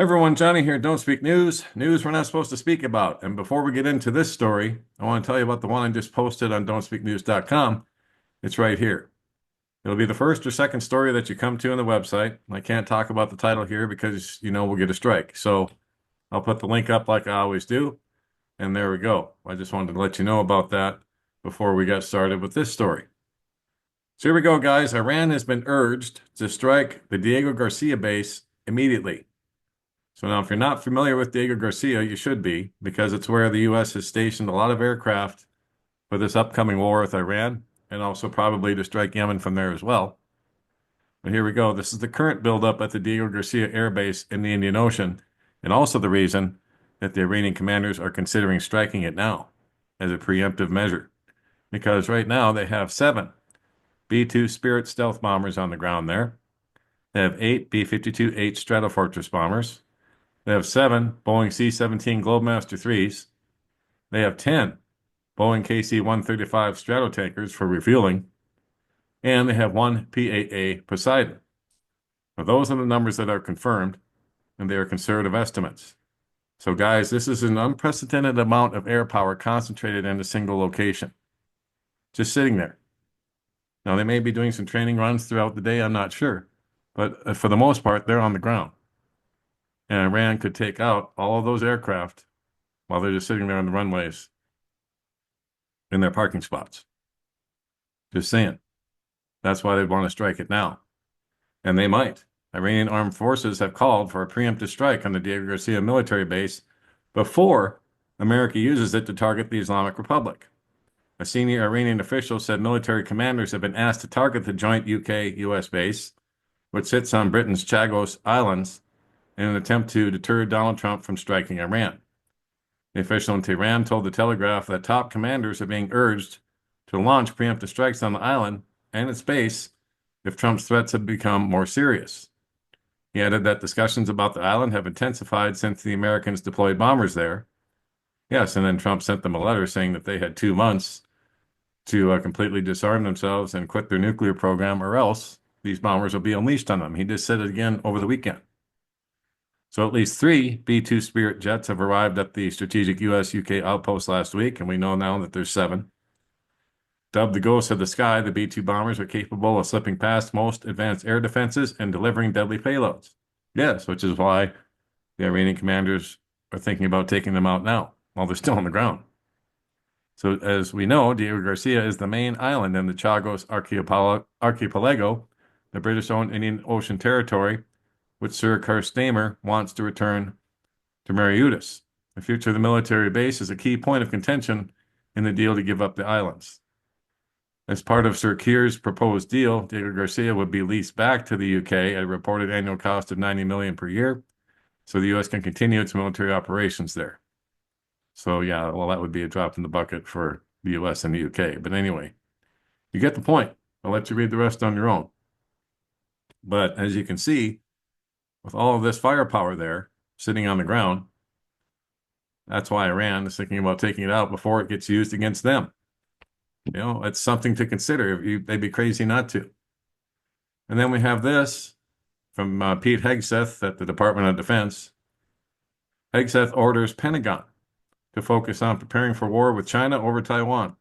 Everyone, Johnny here. Don't speak news. News we're not supposed to speak about. And before we get into this story, I want to tell you about the one I just posted on don'tspeaknews.com. It's right here. It'll be the first or second story that you come to on the website. I can't talk about the title here because we'll get a strike. So I'll put the link up like I always do. And there we go. I just wanted to let you know about that before we got started with this story. So here we go, guys. Iran has been urged to strike the Diego Garcia base immediately. So now, if you're not familiar with Diego Garcia, you should be, because it's where the U.S. has stationed a lot of aircraft for this upcoming war with Iran, and also probably to strike Yemen from there as well. But here we go. This is the current buildup at the Diego Garcia Air Base in the Indian Ocean, and also the reason that the Iranian commanders are considering striking it now as a preemptive measure. Because right now they have 7 B-2 Spirit stealth bombers on the ground there. They have 8 B-52H Stratofortress bombers. They have 7 Boeing C-17 Globemaster IIIs. They have 10 Boeing KC-135 Stratotankers for refueling. And they have 1 P-8A Poseidon. Now, those are the numbers that are confirmed, and they are conservative estimates. So, guys, this is an unprecedented amount of air power concentrated in a single location. Just sitting there. Now, they may be doing some training runs throughout the day, I'm not sure. But for the most part, they're on the ground. And Iran could take out all of those aircraft while they're just sitting there on the runways in their parking spots. Just saying. That's why they want to strike it now. And they might. Iranian armed forces have called for a preemptive strike on the Diego Garcia military base before America uses it to target the Islamic Republic. A senior Iranian official said military commanders have been asked to target the joint UK-US base, which sits on Britain's Chagos Islands, in an attempt to deter Donald Trump from striking Iran. The official in Tehran told the Telegraph that top commanders are being urged to launch preemptive strikes on the island and its base if Trump's threats have become more serious. He added that discussions about the island have intensified since the Americans deployed bombers there. Yes, and then Trump sent them a letter saying that they had 2 months to completely disarm themselves and quit their nuclear program, or else these bombers will be unleashed on them. He just said it again over the weekend. So at least 3 B-2 Spirit jets have arrived at the strategic U.S.-UK outpost last week, and we know now that there's 7. Dubbed the ghosts of the sky, the B-2 bombers are capable of slipping past most advanced air defenses and delivering deadly payloads. Yes, which is why the Iranian commanders are thinking about taking them out now, while they're still on the ground. So as we know, Diego Garcia is the main island in the Chagos archipelago, the British-owned Indian Ocean territory, which Sir Keir Starmer wants to return to Mauritius. The future of the military base is a key point of contention in the deal to give up the islands. As part of Sir Keir's proposed deal, Diego Garcia would be leased back to the UK at a reported annual cost of $90 million per year, so the US can continue its military operations there. So yeah, well, that would be a drop in the bucket for the US and the UK. But anyway, you get the point. I'll let you read the rest on your own. But as you can see, with all of this firepower there sitting on the ground, that's why Iran is thinking about taking it out before it gets used against them. It's something to consider. They'd be crazy not to. And then we have this from Pete Hegseth at the Department of Defense. Hegseth orders Pentagon to focus on preparing for war with China over Taiwan.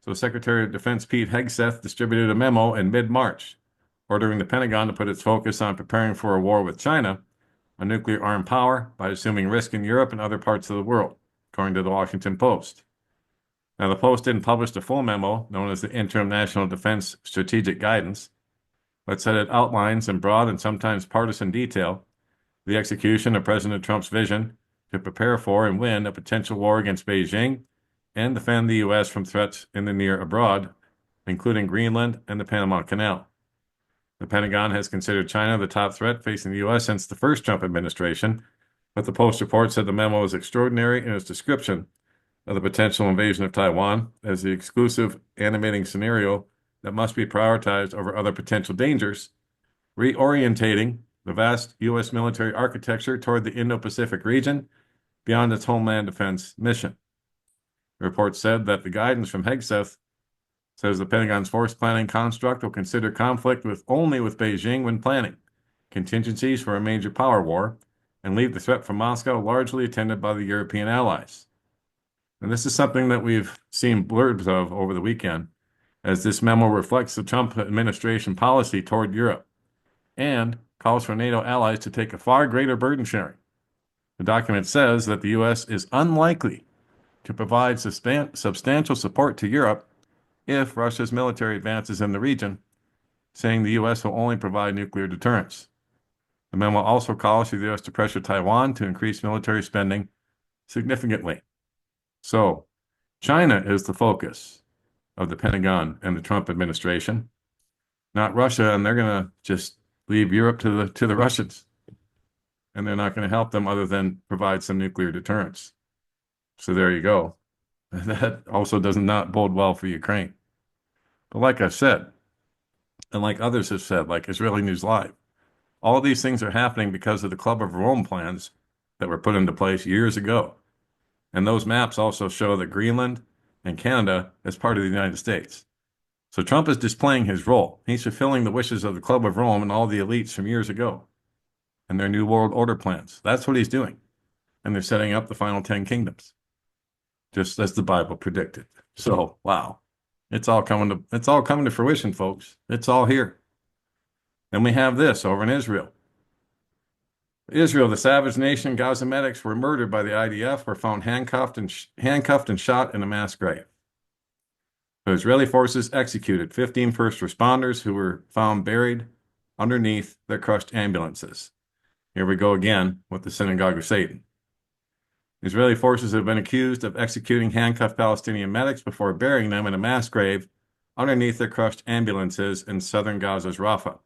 So Secretary of Defense Pete Hegseth distributed a memo in mid-March ordering the Pentagon to put its focus on preparing for a war with China, a nuclear-armed power, by assuming risk in Europe and other parts of the world, according to the Washington Post. Now, the Post didn't publish the full memo, known as the Interim National Defense Strategic Guidance, but said it outlines in broad and sometimes partisan detail the execution of President Trump's vision to prepare for and win a potential war against Beijing and defend the U.S. from threats in the near abroad, including Greenland and the Panama Canal. The Pentagon has considered China the top threat facing the U.S. since the first Trump administration, but the Post report said the memo is extraordinary in its description of the potential invasion of Taiwan as the exclusive animating scenario that must be prioritized over other potential dangers, reorientating the vast U.S. military architecture toward the Indo-Pacific region beyond its homeland defense mission. The report said that the guidance from Hegseth says the Pentagon's force planning construct will consider conflict only with Beijing when planning contingencies for a major power war and leave the threat from Moscow largely attended by the European allies. And this is something that we've seen blurbs of over the weekend, as this memo reflects the Trump administration policy toward Europe and calls for NATO allies to take a far greater burden sharing. The document says that the U.S. is unlikely to provide substantial support to Europe if Russia's military advances in the region, saying the U.S. will only provide nuclear deterrence. The memo also calls for the U.S. to pressure Taiwan to increase military spending significantly. So, China is the focus of the Pentagon and the Trump administration, not Russia, and they're going to just leave Europe to the Russians. And they're not going to help them other than provide some nuclear deterrence. So there you go. That also does not bode well for Ukraine. But like I said, and like others have said, like Israeli News Live, all of these things are happening because of the Club of Rome plans that were put into place years ago. And those maps also show that Greenland and Canada as part of the United States. So Trump is displaying his role. He's fulfilling the wishes of the Club of Rome and all the elites from years ago and their New World Order plans. That's what he's doing. And they're setting up the final 10 kingdoms, just as the Bible predicted. So, wow. It's all coming to fruition, folks. It's all here. Then we have this over in Israel. Israel, the savage nation, Gaza medics were murdered by the IDF, were found handcuffed and shot in a mass grave. The Israeli forces executed 15 first responders who were found buried underneath their crushed ambulances. Here we go again with the synagogue of Satan. Israeli forces have been accused of executing handcuffed Palestinian medics before burying them in a mass grave underneath their crushed ambulances in southern Gaza's Rafah.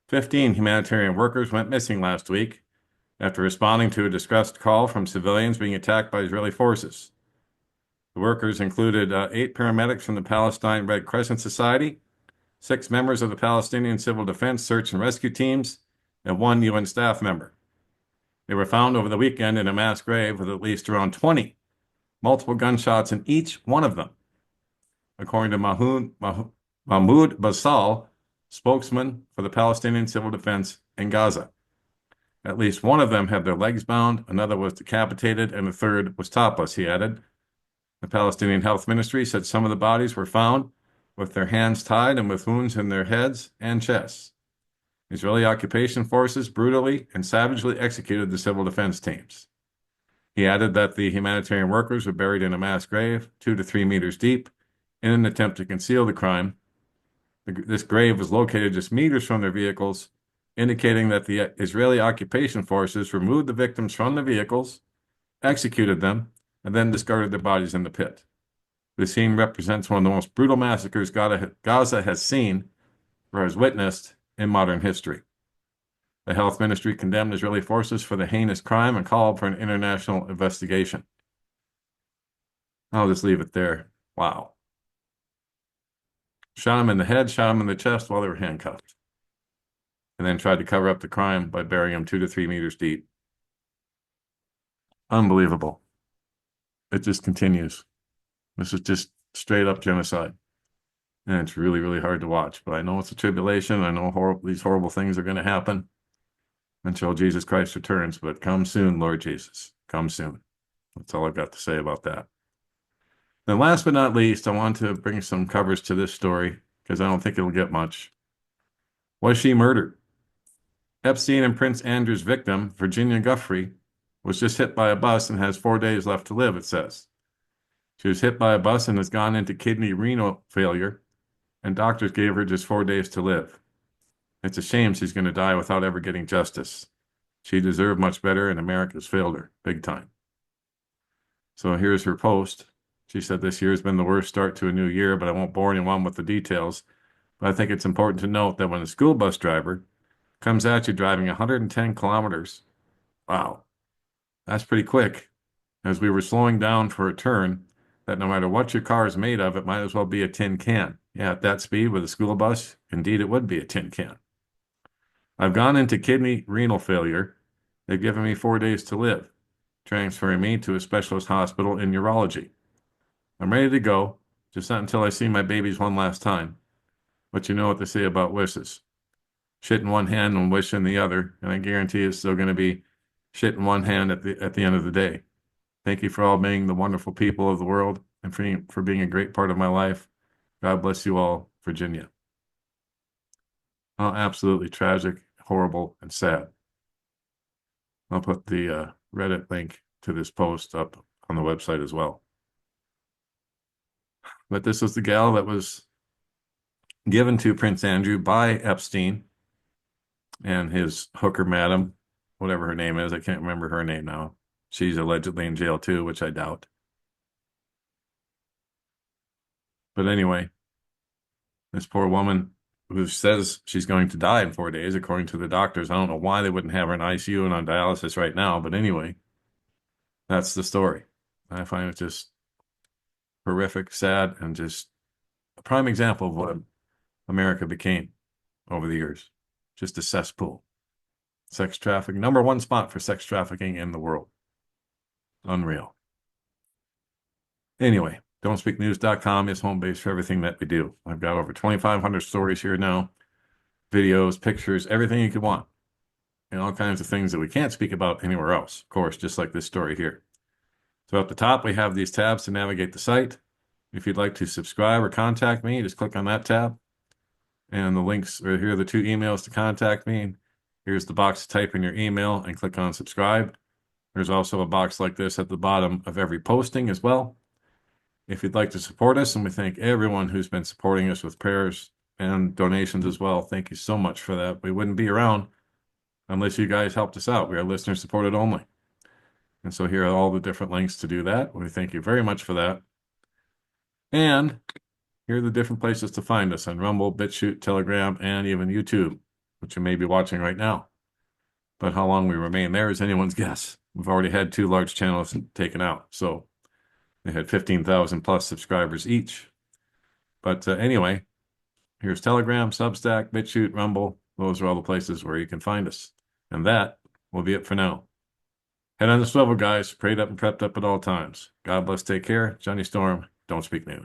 15 humanitarian workers went missing last week after responding to a distressed call from civilians being attacked by Israeli forces. The workers included 8 paramedics from the Palestine Red Crescent Society, 6 members of the Palestinian Civil Defense Search and Rescue Teams, and 1 UN staff member. They were found over the weekend in a mass grave with at least around 20 multiple gunshots in each one of them, according to Mahmoud Basal, spokesman for the Palestinian Civil Defense in Gaza. At least one of them had their legs bound, another was decapitated, and a third was topless, he added. The Palestinian Health Ministry said some of the bodies were found with their hands tied and with wounds in their heads and chests. Israeli occupation forces brutally and savagely executed the civil defense teams. He added that the humanitarian workers were buried in a mass grave, 2 to 3 meters deep, in an attempt to conceal the crime. This grave was located just meters from their vehicles, indicating that the Israeli occupation forces removed the victims from the vehicles, executed them, and then discarded their bodies in the pit. The scene represents one of the most brutal massacres Gaza has seen or has witnessed in modern history. The health ministry condemned Israeli forces for the heinous crime and called for an international investigation. I'll just leave it there. Wow. Shot him in the head, shot him in the chest while they were handcuffed, and then tried to cover up the crime by burying him 2 to 3 meters deep. Unbelievable. It just continues. This is just straight up genocide. And it's really, really hard to watch. But I know it's a tribulation. I know these horrible things are going to happen until Jesus Christ returns. But come soon, Lord Jesus. Come soon. That's all I've got to say about that. Then last but not least, I want to bring some coverage to this story because I don't think it'll get much. Was she murdered? Epstein and Prince Andrew's victim, Virginia Giuffre, was just hit by a bus and has 4 days left to live, it says. She was hit by a bus and has gone into kidney renal failure, and doctors gave her just 4 days to live. It's a shame she's going to die without ever getting justice. She deserved much better, and America's failed her, big time. So here's her post. She said, "This year has been the worst start to a new year, but I won't bore anyone with the details. But I think it's important to note that when a school bus driver comes at you driving 110 kilometers, wow, that's pretty quick. As we were slowing down for a turn, that no matter what your car is made of, it might as well be a tin can. Yeah, at that speed with a school bus, indeed it would be a tin can. I've gone into kidney renal failure. They've given me 4 days to live, transferring me to a specialist hospital in urology. I'm ready to go, just not until I see my babies one last time. But you know what they say about wishes. Shit in one hand and wish in the other, and I guarantee it's still going to be shit in one hand at the end of the day. Thank you for all being the wonderful people of the world and for being a great part of my life. God bless you all, Virginia. Oh, absolutely tragic, horrible, and sad. I'll put the Reddit link to this post up on the website as well. But this was the gal that was given to Prince Andrew by Epstein and his hooker madam, whatever her name is. I can't remember her name now. She's allegedly in jail too, which I doubt. But anyway, this poor woman who says she's going to die in 4 days, according to the doctors. I don't know why they wouldn't have her in ICU and on dialysis right now, but anyway, that's the story. I find it just horrific, sad, and just a prime example of what America became over the years. Just a cesspool. Sex trafficking, #1 spot for sex trafficking in the world. Unreal. Anyway, don'tspeaknews.com is home base for everything that we do. I've got over 2,500 stories here now, videos, pictures, everything you could want, and all kinds of things that we can't speak about anywhere else, of course, just like this story here. So at the top, we have these tabs to navigate the site. If you'd like to subscribe or contact me, just click on that tab. And the links are here, the 2 emails to contact me. Here's the box to type in your email and click on subscribe. There's also a box like this at the bottom of every posting as well. If you'd like to support us, and we thank everyone who's been supporting us with prayers and donations as well. Thank you so much for that. We wouldn't be around unless you guys helped us out. We are listener supported only. And so here are all the different links to do that. We thank you very much for that. And here are the different places to find us on Rumble, BitChute, Telegram, and even YouTube, which you may be watching right now. But how long we remain there is anyone's guess. We've already had 2 large channels taken out. So they had 15,000 plus subscribers each. But anyway, here's Telegram, Substack, BitChute, Rumble. Those are all the places where you can find us. And that will be it for now. Head on the swivel, guys. Prayed up and prepped up at all times. God bless. Take care. Johnny Storm. Don't Speak News.